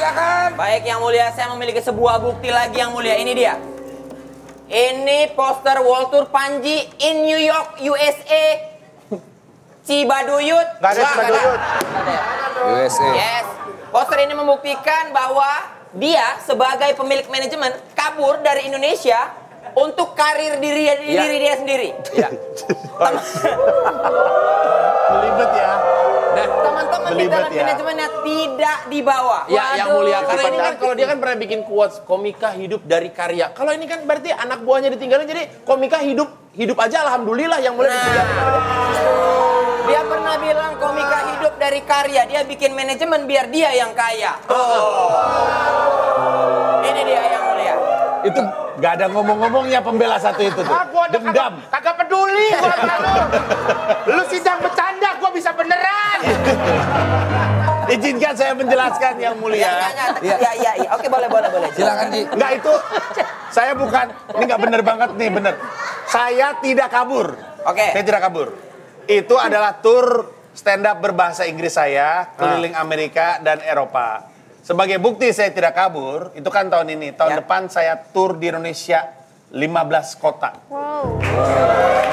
silakan. Baik yang mulia, saya memiliki sebuah bukti lagi yang mulia. Ini dia. Ini poster World Tour Panji in New York, USA. Cibaduyut. Nggak ada Cibaduyut. USA. Yes. Poster ini membuktikan bahwa dia sebagai pemilik manajemen kabur dari Indonesia untuk karir diri dia sendiri. Iya. Belibet ya. Teman-teman di dalam manajemennya tidak dibawa. Ya, yang mulia. Karena ini kan kalau dia kan pernah bikin quotes komika hidup dari karya. Kalau ini kan berarti anak buahnya ditinggalin, jadi komika hidup aja alhamdulillah yang mulai ditinggalin. Dia pernah bilang komika hidup dari karya. Dia bikin manajemen biar dia yang kaya. Ini dia yang mulia. Itu gak ada ngomong-ngomongnya pembela satu itu tuh. Gua Dendam. kagak peduli gua sama lu. Lu sidang bercanda, gua bisa beneran. Izinkan saya menjelaskan yang mulia. Iya. Oke, boleh. Silakan, Ji. Enggak, itu saya bukan, ini nggak bener banget nih, bener. Saya tidak kabur. Oke. Saya tidak kabur. Itu adalah tur stand up berbahasa Inggris saya keliling Amerika dan Eropa. Sebagai bukti saya tidak kabur, itu kan tahun ini. Tahun depan saya tur di Indonesia 15 kota. Wow.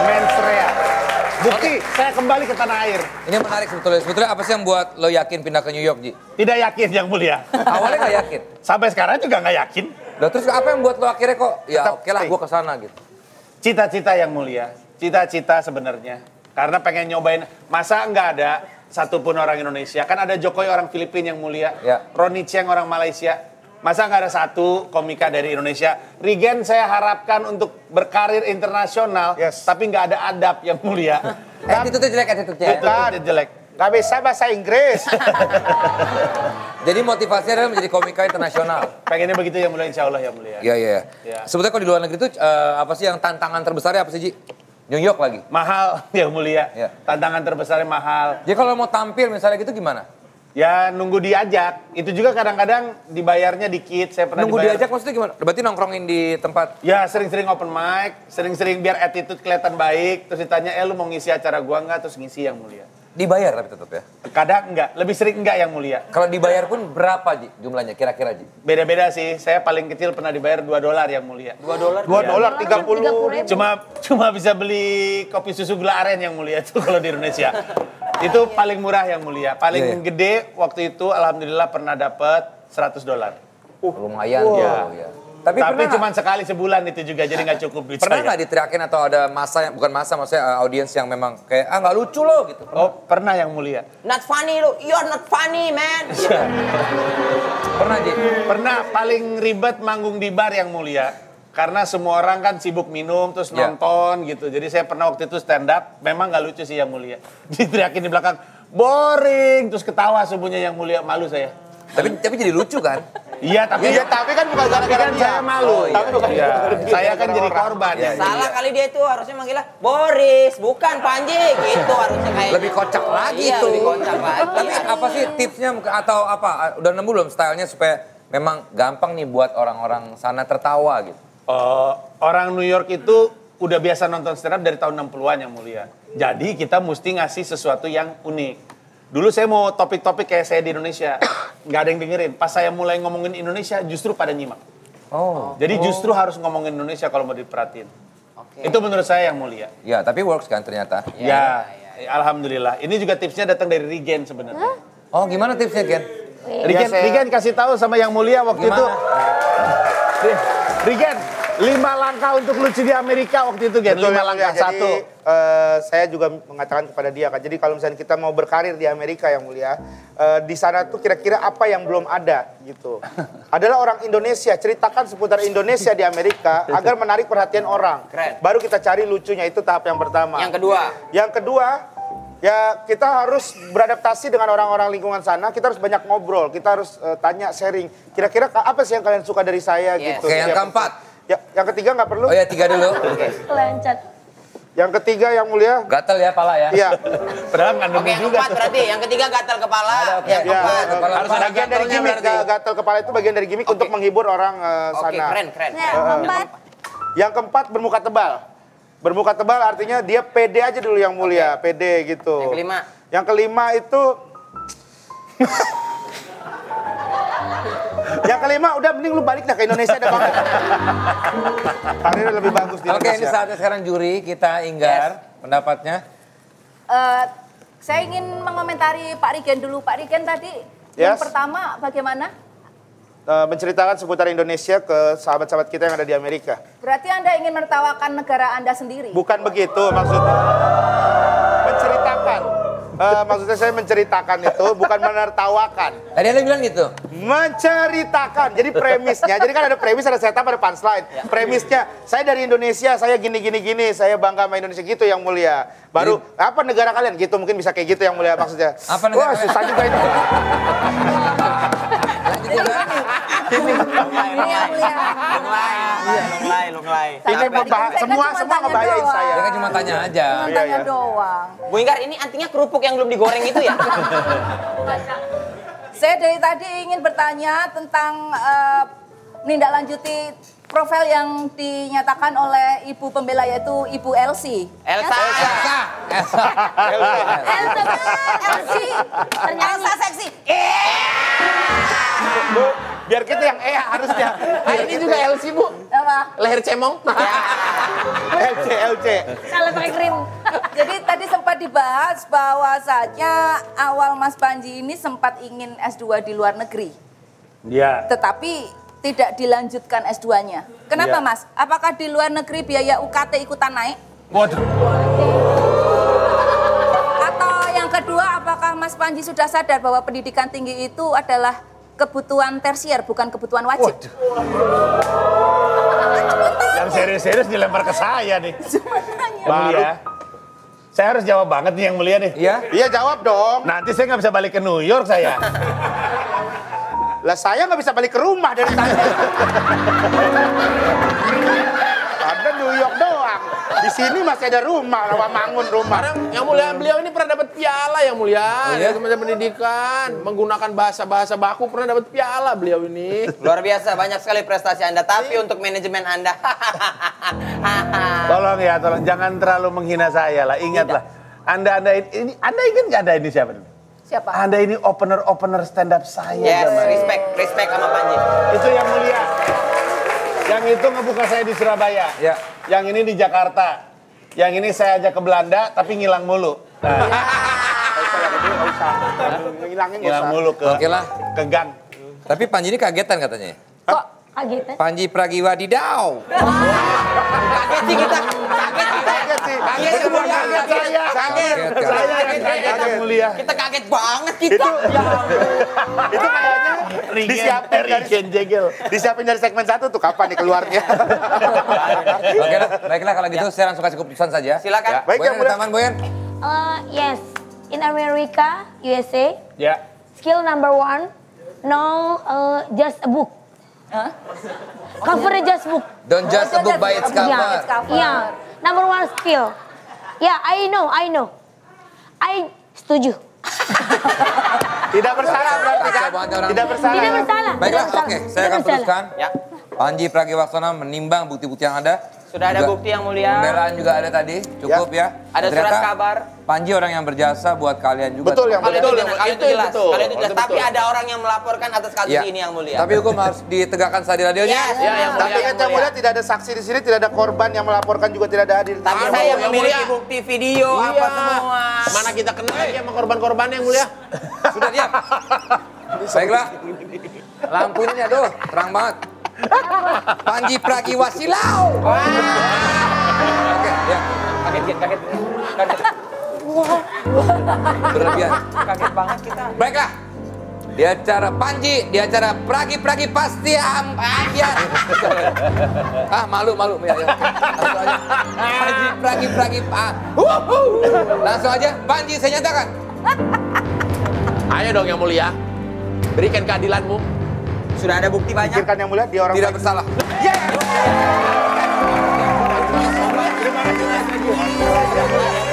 Mens rea. Bukti, saya kembali ke tanah air. Ini menarik sebetulnya. Sebetulnya apa sih yang buat lo yakin pindah ke New York, Ji? Tidak yakin yang mulia. Awalnya nggak yakin. Sampai sekarang juga nggak yakin. Loh, terus apa yang buat lo akhirnya kok, ya Tetap oke lah stay. gue kesana gitu. Cita-cita yang mulia. Cita-cita sebenarnya. Karena pengen nyobain, masa nggak ada satupun orang Indonesia. Kan ada Jokowi orang Filipina yang mulia. Ya. Ronnie Cheng orang Malaysia. Masa nggak ada satu komika dari Indonesia. Regen saya harapkan untuk berkarir internasional. Yes. Tapi nggak ada adab yang mulia. Attitude-nya jelek, attitude-nya. Attitude-nya jelek. Gak bisa bahasa Inggris. Jadi motivasinya adalah menjadi komika internasional. Pengennya begitu yang mulia, insya Allah yang mulia. Iya. Ya. Sebetulnya kalau di luar negeri itu apa sih yang tantangan terbesarnya apa sih, Ji? New York lagi. Mahal yang mulia. Ya. Tantangan terbesarnya mahal. Jadi kalau mau tampil misalnya gitu gimana? Ya nunggu diajak. Itu juga kadang-kadang dibayarnya dikit. Saya pernah Nunggu dibayar. diajak maksudnya gimana? Berarti nongkrongin di tempat. Ya sering-sering open mic, sering-sering biar attitude kelihatan baik. Terus ditanya, lu mau ngisi acara gua nggak? Terus ngisi yang mulia. Dibayar tapi tetap ya. Kadang enggak, lebih sering enggak yang mulia. Kalau dibayar pun berapa, Ji? Jumlahnya kira-kira, Ji? Beda-beda sih. Saya paling kecil pernah dibayar $2 yang mulia. $2? $2 30. Cuma bisa beli kopi susu gula aren yang mulia itu kalau di Indonesia. Itu paling murah yang mulia. Paling gede waktu itu alhamdulillah pernah dapat $100. Lumayan ya. Tapi cuma sekali sebulan itu juga, jadi nggak cukup duit pernah saya. nggak diteriakin atau ada masa yang bukan masa maksudnya audiens yang memang kayak nggak lucu loh gitu? Oh pernah yang mulia. Not funny lu, you're not funny man. Gitu. Pernah, Ji? Pernah paling ribet manggung di bar yang mulia. Karena semua orang kan sibuk minum terus nonton gitu. Jadi saya pernah waktu itu stand up, memang nggak lucu sih yang mulia. Diteriakin di belakang, boring, terus ketawa semuanya yang mulia, malu saya. Tapi jadi lucu kan? Iya tapi kan bukan gara-gara dia. saya malu. Tapi bukan Saya kan jadi korban. Salah kali dia itu harusnya manggilnya Boris, bukan Panji gitu harusnya kayak. Lebih kocak lagi Iya, tuh. lebih kocak lagi. Tapi apa sih tipsnya atau apa? Udah nemu belum stylenya supaya memang gampang nih buat orang-orang sana tertawa gitu? Orang New York itu udah biasa nonton stand up dari tahun 60-an yang mulia. Jadi kita mesti ngasih sesuatu yang unik. Dulu saya mau topik-topik kayak saya di Indonesia, nggak ada yang dengerin. Pas saya mulai ngomongin Indonesia, justru pada nyimak. Jadi justru harus ngomongin Indonesia kalau mau diperhatiin. Itu menurut saya yang mulia. Ya, tapi works kan ternyata. Ya, alhamdulillah. Ini juga tipsnya datang dari Regen sebenarnya. Oh, gimana tipsnya, Ken? Regen kasih tahu sama yang mulia waktu itu. Regen, 5 langkah untuk lucu di Amerika waktu itu, Gen. 5 langkah. Jadi, 1. saya juga mengatakan kepada dia kan. Jadi kalau misalnya kita mau berkarir di Amerika yang mulia, di sana tuh kira-kira apa yang belum ada gitu. Adalah orang Indonesia, ceritakan seputar Indonesia di Amerika agar menarik perhatian orang. Keren. Baru kita cari lucunya, itu tahap yang pertama. Yang kedua, ya kita harus beradaptasi dengan orang-orang lingkungan sana. Kita harus banyak ngobrol, kita harus tanya, sharing. Kira-kira apa sih yang kalian suka dari saya gitu. Oke, yang keempat. Ya, yang ketiga nggak perlu. Oh ya, 3 dulu. Kelancat. Yang ketiga yang mulia. Gatel ya pala ya. Iya. Padahal nggak Oke, yang juga. keempat berarti. Yang ketiga gatal kepala. Yang Ya, keempat. harus ada bagian dari gimmick. Gatal kepala itu bagian dari gimmick untuk menghibur orang Oke, sana. keren. Nah, keempat. Yang keempat bermuka tebal. Bermuka tebal artinya dia pede aja dulu yang mulia, pede gitu. Yang kelima. Yang kelima itu Yang kelima, udah mending lu balik dah ke Indonesia dah banget. Karirnya lebih bagus di Oke, ini Indonesia. saatnya sekarang juri kita Inggar pendapatnya. Saya ingin mengomentari Pak Rigen dulu. Pak Rigen tadi Yes. yang pertama bagaimana? Menceritakan seputar Indonesia ke sahabat-sahabat kita yang ada di Amerika. Berarti Anda ingin menertawakan negara Anda sendiri? Bukan begitu maksudnya. Menceritakan. Maksudnya saya menceritakan itu bukan menertawakan. Tadi Anda bilang gitu. Menceritakan. Jadi premisnya. Jadi kan ada premis, ada setup, ada punchline. Premisnya, saya dari Indonesia, saya gini, saya bangga sama Indonesia gitu yang mulia. Baru, apa negara kalian? Gitu, mungkin bisa kayak gitu yang mulia maksudnya. Apa negara Wah, kalian? susah juga ini. Ini yang mulia. Lunglai. Ini semua ngebahayain saya. Dia kan cuma tanya aja. Cuma Iya, tanya iya. doang. Bu Inggar, ini artinya kerupuk yang belum digoreng itu ya? Saya dari tadi ingin bertanya tentang menindaklanjuti profil yang dinyatakan oleh ibu pembela yaitu Ibu Elsie. Elsa. Elsa. Elsie. Ternyata Elsa seksi. Bu, biar kita yang harusnya. Ini juga LC, Bu. Apa? Leher cemong. LC. Salah pakai krim. Jadi tadi sempat dibahas bahwasanya awal Mas Panji ini sempat ingin S2 di luar negeri. Iya. Tetapi tidak dilanjutkan S2-nya. Kenapa Iya. Mas? Apakah di luar negeri biaya UKT ikutan naik? Waduh. Atau yang kedua, apakah Mas Panji sudah sadar bahwa pendidikan tinggi itu adalah kebutuhan tersier, bukan kebutuhan wajib? Yang serius-serius dilempar ke saya nih. Cuma nanya. Baru. Ya. Saya harus jawab banget nih yang mulia nih. Iya. Iya jawab dong. Nanti saya nggak bisa balik ke New York saya. Lah saya nggak bisa balik ke rumah dari tadi. Ada New York doang. Di sini masih ada rumah, Rawamangun rumah. Sekarang yang mulia, beliau ini pernah dapat piala yang mulia. Oh, iya? Dari Kementerian Pendidikan. Menggunakan bahasa-bahasa baku pernah dapat piala beliau ini. Luar biasa, banyak sekali prestasi Anda. Tapi untuk manajemen Anda, Tolong ya, tolong jangan terlalu menghina saya lah. Ingatlah, Anda ini, Anda ingat nggak Anda ini siapa? Siapa? Anda ini opener stand up saya. yes, zaman. respect sama Panji. Itu yang mulia. Yang itu ngebuka saya di Surabaya. Ya. Yang ini di Jakarta. Yang ini saya ajak ke Belanda tapi ngilang mulu. Nah, Ngilangin nggak ngilang usah. mulu ke Oke lah. ke gang. Tapi Panji ini kagetan katanya. Kok kaget? Panji Pragiwadidaw. Kaget sih kita. Kaget sih. Kaget semua. Kaget saya. Kaget. Saya yang kaget yang mulia. Kita kaget banget kita. Itu kayaknya disiapin dari segmen 1 tuh kapan nih keluarnya. Oke, baiklah kalau gitu saya langsung kasih keputusan saja. Silakan. Ya. Baik, Boyan, yang ada mulia. taman Boyan. Yes, in America, USA, Ya. skill number 1, no just a book. Cover just book. Don't judge a book by its cover. Yeah, number 1 skill. Yeah, I know. I setuju. Tidak bersalah berarti kan? Coba orang. Tidak bersalah. Tidak ya? bersalah. Baiklah, tidak bersalah. oke. Saya Tidak akan bersalah. putuskan. Ya. Panji Pragiwaksono menimbang bukti-bukti yang ada. Sudah ada Juga bukti yang mulia. Pembelaan juga ada tadi, cukup ya. Ada Ternyata surat kabar. Panji orang yang berjasa buat kalian juga. Betul, yang Kalau itu Betul, jelas, kalau itu itu jelas. betul. Kalau itu jelas. Itu Tapi betul. ada orang yang melaporkan atas kasus Ya. ini yang mulia. Tapi hukum harus ditegakkan seadil-adilnya. Yes. Ya, yang Tapi mulia. yang mulia tidak ada saksi di sini, tidak ada korban yang melaporkan juga tidak ada hadir. Tapi Aduh, saya yang memiliki mulia. bukti video apa semua. Mana kita kenal lagi sama korban-korban yang mulia. Sudah diam. Baiklah. Lampu ini aduh, terang banget. Panji Pragiwasilau. Oke, ya. Kaget. Berlebihan. Kaget banget kita. Baiklah. Di acara Panji, di acara Pragi pasti ya. Malu. Ya. Langsung aja. Panji Pragi. Langsung aja, Panji saya nyatakan. Ayo dong yang mulia. Berikan keadilanmu. Sudah ada bukti banyak. Pikirkan yang mulia, dia orang Tidak baik. bersalah. Terima kasih.